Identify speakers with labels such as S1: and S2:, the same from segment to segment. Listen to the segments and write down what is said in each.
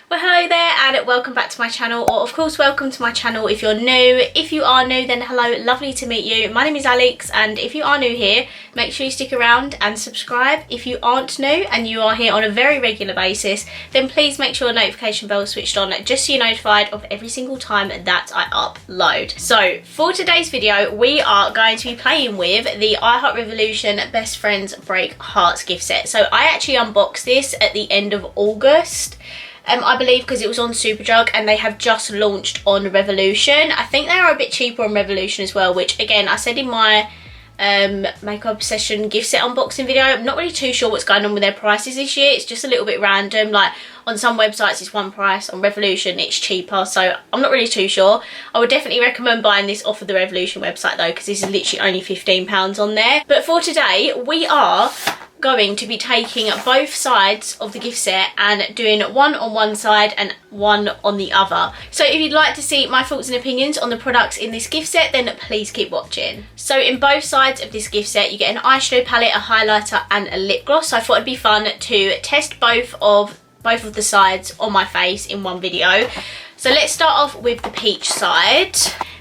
S1: Well, hello there and welcome back to my channel, or of course welcome to my channel if you're new. If you are new, then hello, lovely to meet you. My name is Alex, and if you are new here, make sure you stick around and subscribe. If you aren't new and you are here on a very regular basis, then please make sure the notification bell is switched on just so you're notified of every single time that I upload. So for today's video, we are going to be playing with the Revolution Best Friends Break Hearts gift set. So I actually unboxed this at the end of August. I believe, because it was on Superdrug and they have just launched on Revolution. I think they are a bit cheaper on Revolution as well, which again I said in my makeup session gift set unboxing video. I'm not really too sure what's going on with their prices this year. It's just a little bit random. Like on some websites it's one price, on Revolution it's cheaper, so I'm not really too sure. I would definitely recommend buying this off of the Revolution website though, because this is literally only £15 on there. But for today we are going to be taking both sides of the gift set and doing one on one side and one on the other. So if you'd like to see my thoughts and opinions on the products in this gift set, then please keep watching. So in both sides of this gift set you get an eyeshadow palette, a highlighter and a lip gloss. So I thought it'd be fun to test both of the sides on my face in one video. So let's start off with the peach side.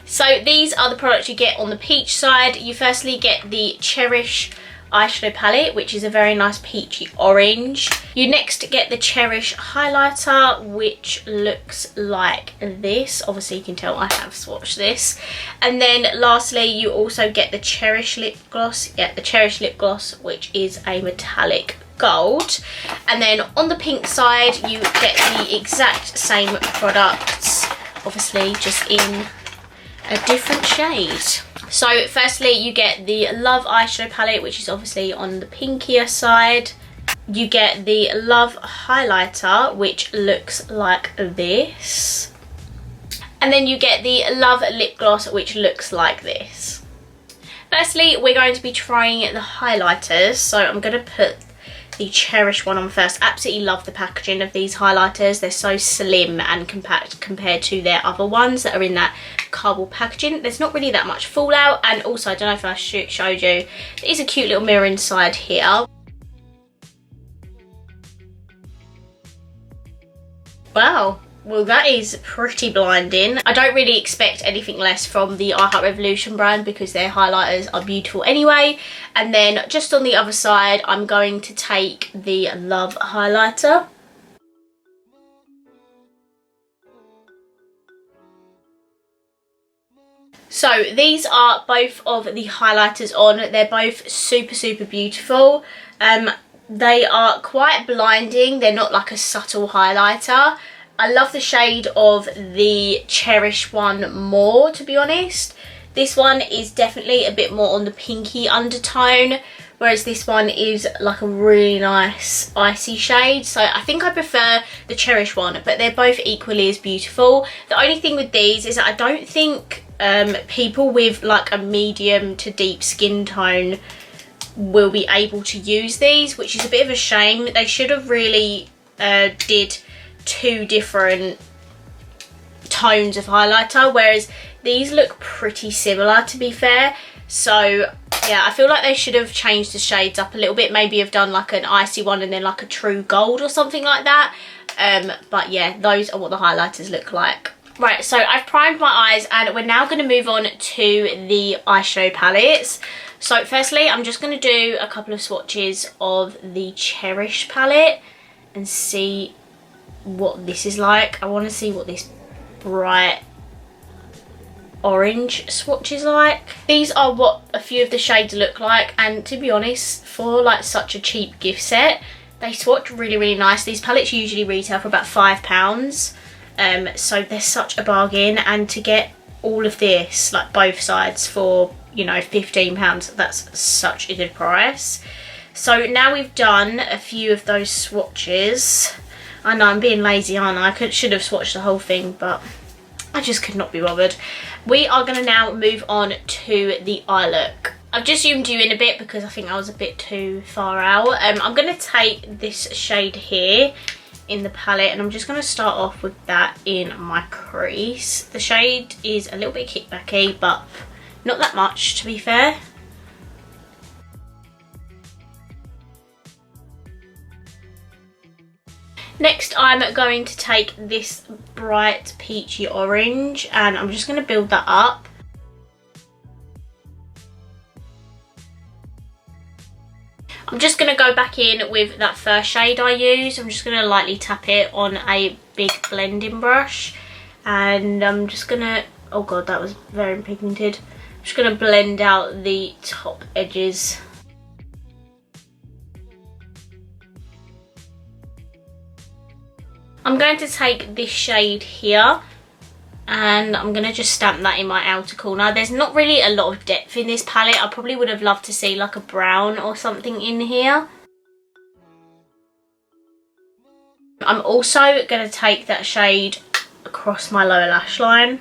S1: So these are the products you get on the peach side. You firstly get the Cherish eyeshadow palette, which is a very nice peachy orange. You next get the Cherish highlighter, which looks like this. Obviously you can tell I have swatched this. And then lastly you also get the Cherish lip gloss. Yeah, the Cherish lip gloss, which is a metallic gold. And then on the pink side you get the exact same products, obviously just in a different shade. So firstly you get the Love eyeshadow palette, which is obviously on the pinkier side. You get the Love highlighter, which looks like this. And then you get the Love lip gloss, which looks like this. Firstly we're going to be trying the highlighters, so I'm going to put the Cherish one on first. Absolutely love the packaging of these highlighters. They're so slim and compact compared to their other ones that are in that cardboard packaging. There's not really that much fallout, and also I don't know if I showed you, there is a cute little mirror inside here. Wow. Well, that is pretty blinding. I don't really expect anything less from the Revolution brand because their highlighters are beautiful anyway. And then just on the other side, I'm going to take the Love highlighter. So these are both of the highlighters on. They're both super beautiful. They are quite blinding. They're not like a subtle highlighter. I love the shade of the Cherish one more, to be honest. This one is definitely a bit more on the pinky undertone, whereas this one is like a really nice icy shade. So I think I prefer the Cherish one, but they're both equally as beautiful. The only thing with these is that I don't think people with like a medium to deep skin tone will be able to use these, which is a bit of a shame. They should have really did two different tones of highlighter, whereas these look pretty similar, to be fair. So yeah, I feel like they should have changed the shades up a little bit, maybe have done like an icy one and then like a true gold or something like that. But yeah, those are what the highlighters look like. Right, so I've primed my eyes and we're now going to move on to the eyeshadow palettes. So firstly I'm just going to do a couple of swatches of the Cherish palette and see what this is like. I want to see what this bright orange swatch is like. These are what a few of the shades look like, and to be honest, for like such a cheap gift set, they swatch really nice. These palettes usually retail for about £5, so they're such a bargain, and to get all of this, like both sides, for, you know, £15, that's such a good price. So now we've done a few of those swatches. I know I'm being lazy, aren't I? Should have swatched the whole thing, but I just could not be bothered. We are going to now move on to the eye look. I've just zoomed you in a bit because I think I was a bit too far out. I'm going to take this shade here in the palette and I'm just going to start off with that in my crease. The shade is a little bit kickbacky, but not that much, to be fair. Next, I'm going to take this bright peachy orange and I'm just going to build that up. I'm just going to go back in with that first shade I used. I'm just going to lightly tap it on a big blending brush. And I'm just going to, oh god, that was very pigmented. I'm just going to blend out the top edges. I'm going to take this shade here and I'm going to just stamp that in my outer corner. There's not really a lot of depth in this palette. I probably would have loved to see like a brown or something in here. I'm also going to take that shade across my lower lash line.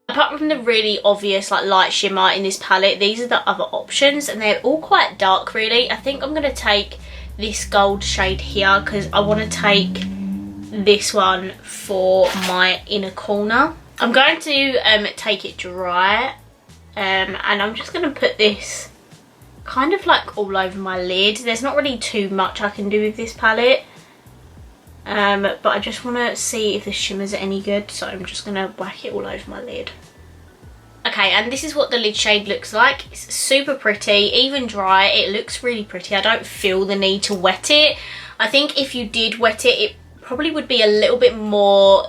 S1: Apart from the really obvious like light shimmer in this palette, these are the other options and they're all quite dark really. I think I'm going to take this gold shade here because I want to take this one for my inner corner. I'm going to take it dry and I'm just going to put this kind of like all over my lid. There's not really too much I can do with this palette. But I just want to see if the shimmers are any good, so I'm just going to whack it all over my lid. Okay, and this is what the lid shade looks like. It's super pretty, even dry, it looks really pretty. I don't feel the need to wet it. I think if you did wet it, it probably would be a little bit more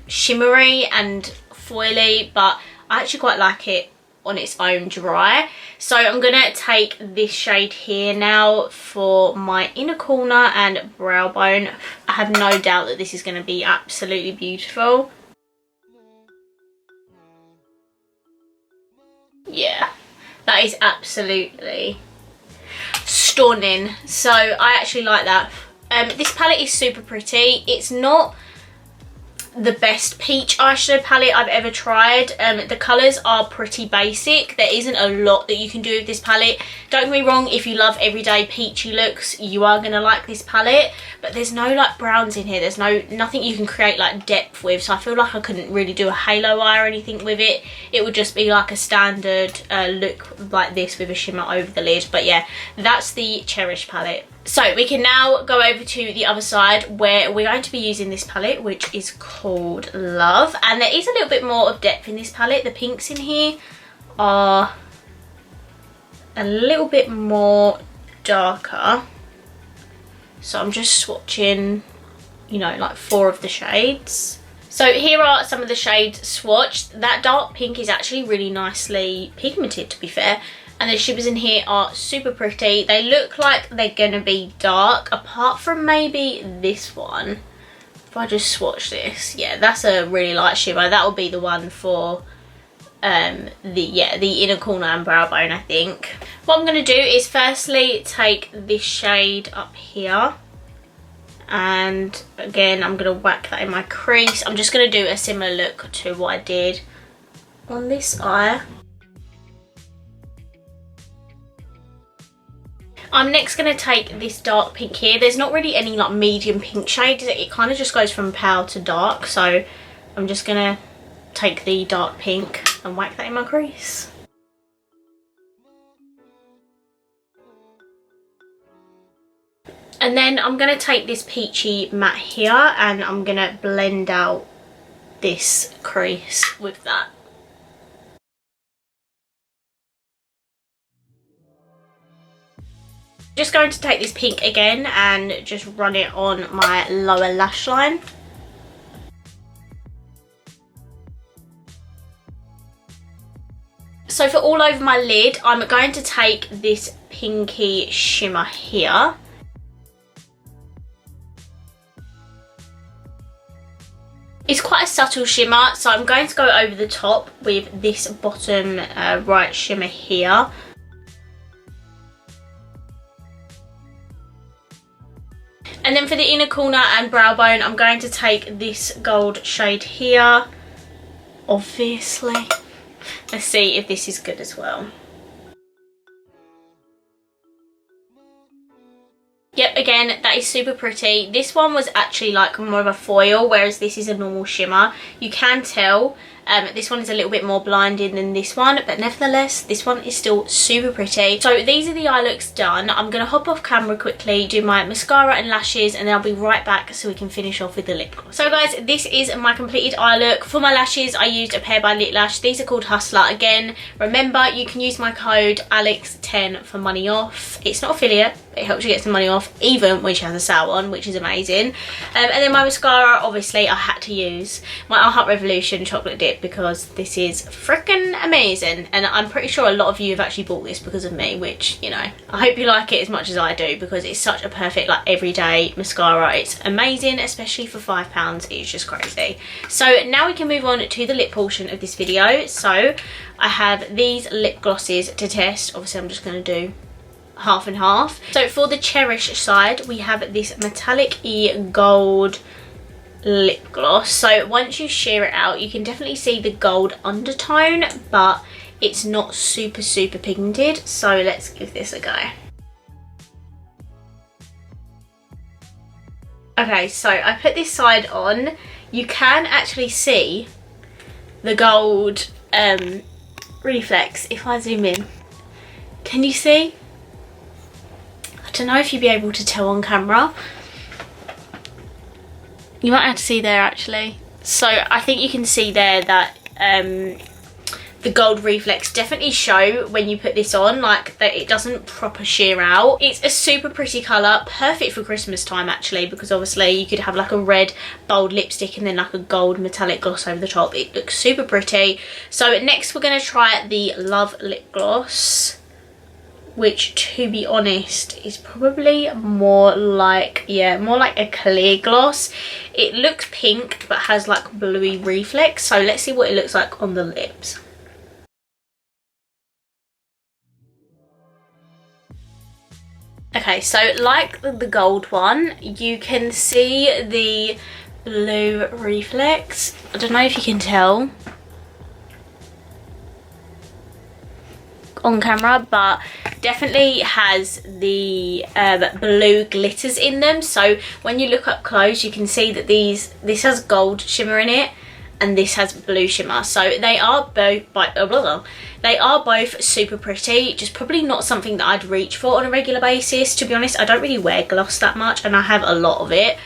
S1: shimmery and foily, but I actually quite like it on its own dry. So I'm gonna take this shade here now for my inner corner and brow bone. I have no doubt that this is going to be absolutely beautiful. Yeah, that is absolutely stunning. So I actually like that. This palette is super pretty. It's not the best peach eyeshadow palette I've ever tried. The colours are pretty basic. There isn't a lot that you can do with this palette. Don't get me wrong, if you love everyday peachy looks, you are going to like this palette, but there's no like browns in here. There's nothing you can create like depth with, so I feel like I couldn't really do a halo eye or anything with it. It would just be like a standard look like this with a shimmer over the lid. But yeah, that's the Cherish palette. So we can now go over to the other side where we're going to be using this palette, which is called Love. And there is a little bit more of depth in this palette. The pinks in here are a little bit more darker. So I'm just swatching, you know, like 4 of the shades. So here are some of the shades swatched. That dark pink is actually really nicely pigmented, to be fair. And the shimmers in here are super pretty. They look like they're gonna be dark, apart from maybe this one. If I just swatch this, yeah, that's a really light shimmer. That will be the one for the inner corner and brow bone, I think. What I'm gonna do is firstly take this shade up here. And again, I'm gonna whack that in my crease. I'm just gonna do a similar look to what I did on this eye. I'm next going to take this dark pink here. There's not really any like medium pink shades. It kind of just goes from pale to dark. So I'm just going to take the dark pink and whack that in my crease. And then I'm going to take this peachy matte here and I'm going to blend out this crease with that. Just going to take this pink again and just run it on my lower lash line. So for all over my lid, I'm going to take this pinky shimmer here. It's quite a subtle shimmer, so I'm going to go over the top with this bottom right shimmer here. And then for the inner corner and brow bone, I'm going to take this gold shade here, obviously. Let's see if this is good as well. Yep, again, that is super pretty. This one was actually like more of a foil, whereas this is a normal shimmer. You can tell This one is a little bit more blinding than this one, but nevertheless this one is still super pretty. So these are the eye looks done. I'm going to hop off camera quickly, do my mascara and lashes, and then I'll be right back so we can finish off with the lip gloss. So guys, this is my completed eye look. For my lashes I used a pair by Lit Lash. These are called Hustler. Again, remember you can use my code ALEX10 for money off. It's not affiliate, but it helps you get some money off even when she has a sale on, which is amazing. And then my mascara, obviously I had to use my Heart Revolution chocolate dip because this is freaking amazing, and I'm pretty sure a lot of you have actually bought this because of me, which, you know, I hope you like it as much as I do because it's such a perfect like everyday mascara. It's amazing, especially for £5. It's just crazy. So now we can move on to the lip portion of this video. So I have these lip glosses to test. Obviously I'm just going to do half and half. So for the Cherish side we have this metallic gold lip gloss. So once you sheer it out you can definitely see the gold undertone, but it's not super pigmented. So let's give this a go. Okay, so I put this side on. You can actually see the gold reflex if I zoom in. Can you see? I don't know if you'll be able to tell on camera. You might have to see there actually. So I think you can see there that the gold reflex definitely show when you put this on, like that it doesn't proper sheer out. It's a super pretty colour, perfect for Christmas time actually, because obviously you could have like a red bold lipstick and then like a gold metallic gloss over the top. It looks super pretty. So next we're going to try the Love lip gloss, which to be honest is probably more like, yeah, more like a clear gloss. It looks pink but has like bluey reflex. So let's see what it looks like on the lips. Okay, so like the gold one, you can see the blue reflex. I don't know if you can tell on camera, but definitely has the blue glitters in them. So when you look up close you can see that this has gold shimmer in it and this has blue shimmer. So they are both super pretty, just probably not something that I'd reach for on a regular basis. To be honest, I don't really wear gloss that much and I have a lot of it.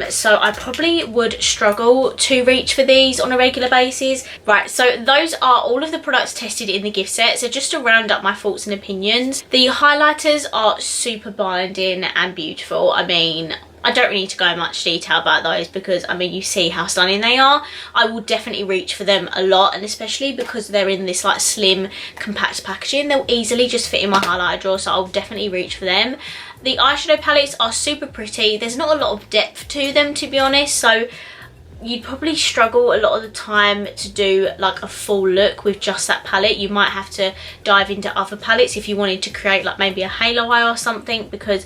S1: So I probably would struggle to reach for these on a regular basis. Right, so those are all of the products tested in the gift set. So just to round up my thoughts and opinions, the highlighters are super blinding and beautiful. I mean, I don't really need to go in much detail about those because, I mean, you see how stunning they are. I will definitely reach for them a lot, and especially because they're in this like slim, compact packaging, they'll easily just fit in my highlighter drawer, so I'll definitely reach for them. The eyeshadow palettes are super pretty. There's not a lot of depth to them, to be honest, so you'd probably struggle a lot of the time to do like a full look with just that palette. You might have to dive into other palettes if you wanted to create like maybe a halo eye or something, because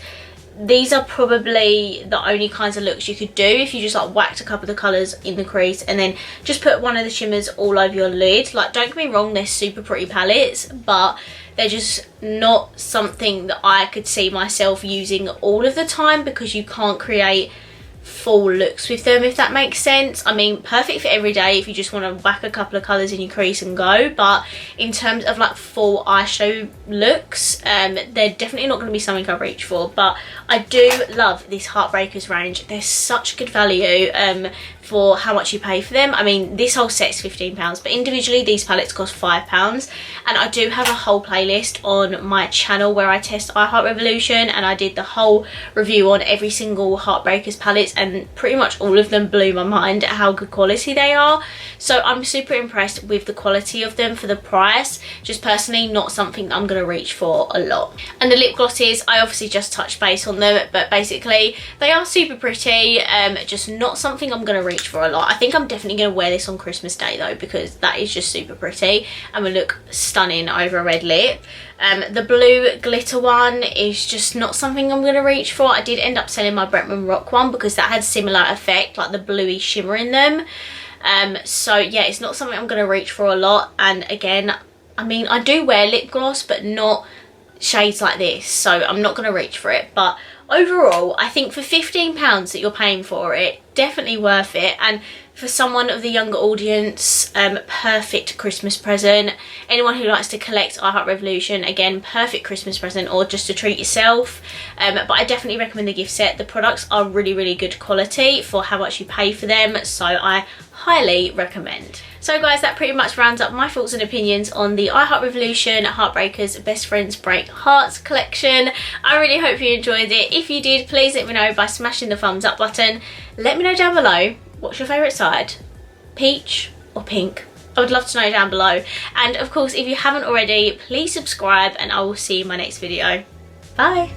S1: these are probably the only kinds of looks you could do if you just like whacked a couple of the colours in the crease and then just put one of the shimmers all over your lid. Like, don't get me wrong, they're super pretty palettes, but they're just not something that I could see myself using all of the time because you can't create full looks with them, if that makes sense. I mean, perfect for every day if you just want to whack a couple of colours in your crease and go, but in terms of like full eyeshadow looks, they're definitely not going to be something I reach for. But I do love this Heartbreakers range. They're such good value for how much you pay for them. I mean, this whole set's £15, but individually these palettes cost £5. And I do have a whole playlist on my channel where I test iHeart Revolution, and I did the whole review on every single Heartbreakers palettes, and pretty much all of them blew my mind at how good quality they are. So I'm super impressed with the quality of them for the price. Just personally not something that I'm going to reach for a lot. And the lip glosses, I obviously just touched base on them, but basically they are super pretty, just not something I'm going to reach for a lot. I think I'm definitely going to wear this on Christmas Day though, because that is just super pretty and will look stunning over a red lip. The blue glitter one is just not something I'm going to reach for. I did end up selling my Bretman Rock one because that had similar effect, like the bluey shimmer in them. So yeah, it's not something I'm going to reach for a lot. And again, I mean, I do wear lip gloss, but not shades like this, so I'm not going to reach for it. But overall, I think for £15 that you're paying for it, definitely worth it. And for someone of the younger audience, perfect Christmas present. Anyone who likes to collect I Heart Revolution, again, perfect Christmas present, or just to treat yourself. But I definitely recommend the gift set. The products are really, really good quality for how much you pay for them, so I highly recommend. So guys, that pretty much rounds up my thoughts and opinions on the I Heart Revolution Heartbreakers Best Friends Break Hearts collection. I really hope you enjoyed it. If you did, please let me know by smashing the thumbs up button. Let me know down below, what's your favourite side? Peach or pink? I would love to know down below. And of course, if you haven't already, please subscribe and I will see you in my next video. Bye!